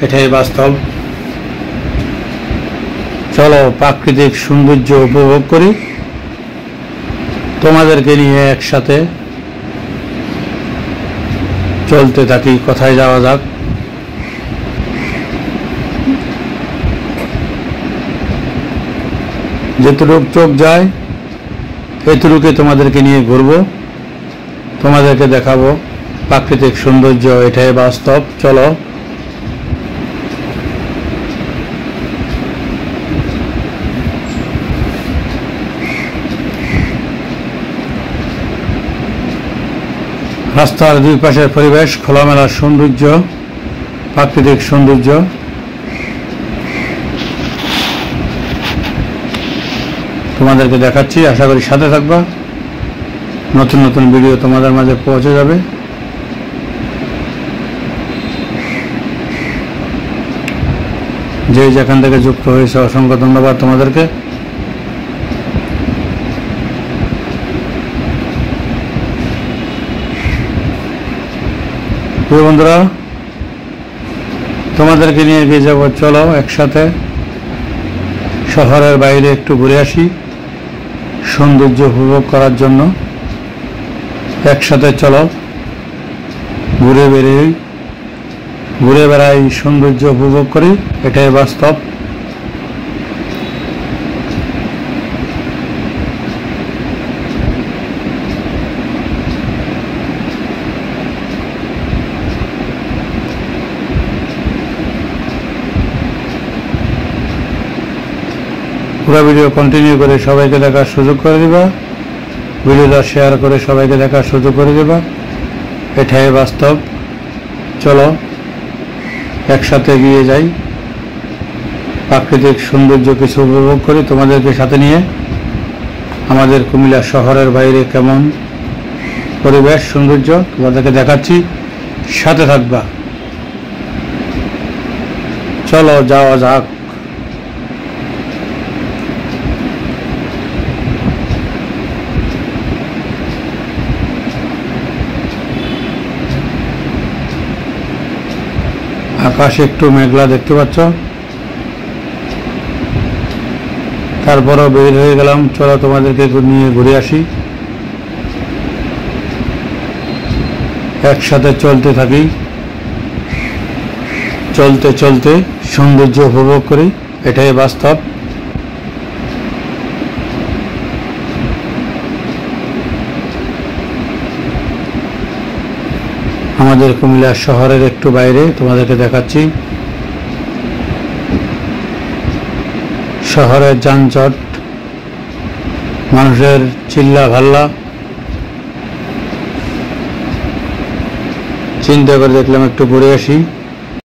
এটাই বাস্তব। চলো প্রাকৃতিক সৌন্দর্য উপভোগ করি, তোমাদেরকে নিয়ে একসাথে চলতে থাকি। কোথায় যাওয়া যাক? যেটুক চোখ যায় এতটুকু তোমাদেরকে নিয়ে ঘুরবো, তোমাদেরকে দেখাবো প্রাকৃতিক সৌন্দর্য। এটাই বাস্তব। চলো রাস্তার দুই পাশের পরিবেশ, খোলামেলা সৌন্দর্য, প্রাকৃতিক সৌন্দর্য। তোমাদেরকে দেখাচ্ছি, আশা করি সাথে থাকবা। নতুন নতুন ভিডিও তোমাদের মাঝে পৌঁছে যাবে। যে যেখান থেকে যুক্ত হয়েছে অসংখ্য ধন্যবাদ তোমাদেরকে। প্রিয় বন্ধুরা, তোমাদেরকে নিয়ে এগিয়ে যাব। চলো একসাথে শহরের বাইরে একটু ঘুরে আসি সৌন্দর্য উপভোগ করার জন্য। একসাথে চলো ঘুরে বেড়াই, সৌন্দর্য উপভোগ করি। এটাই বাস্তব। পুরো ভিডিও কন্টিনিউ করে সবাইকে দেখার সুযোগ করে দিবা। ভিডিওটা শেয়ার করে সবাইকে দেখার সুযোগ করে দিবা। এটাই বাস্তব। চলো একসাথে গিয়ে যাই, প্রাকৃতিক সৌন্দর্য কিছু উপভোগ করি তোমাদেরকে সাথে নিয়ে। আমাদের কুমিল্লা শহরের বাইরে কেমন পরিবেশ সৌন্দর্য তোমাদেরকে দেখাচ্ছি, সাথে থাকবা। চলো যাওয়া যাক। আকাশ একটু মেঘলা দেখতে পাচ্ছ, তারপরও বের হয়ে গেলাম। চলো তোমাদেরকে নিয়ে ঘুরে আসি, একসাথে চলতে থাকি। চলতে চলতে সৌন্দর্য উপভোগ করি। এটাই বাস্তব। আমাদের কুমিল্লা শহরের একটু বাইরে তোমাদেরকে দেখাচ্ছি। শহরের যানজট, মানুষের চিল্লা ভাল্লা, চিন্তা করে দেখলাম একটু ঘুরে আসি।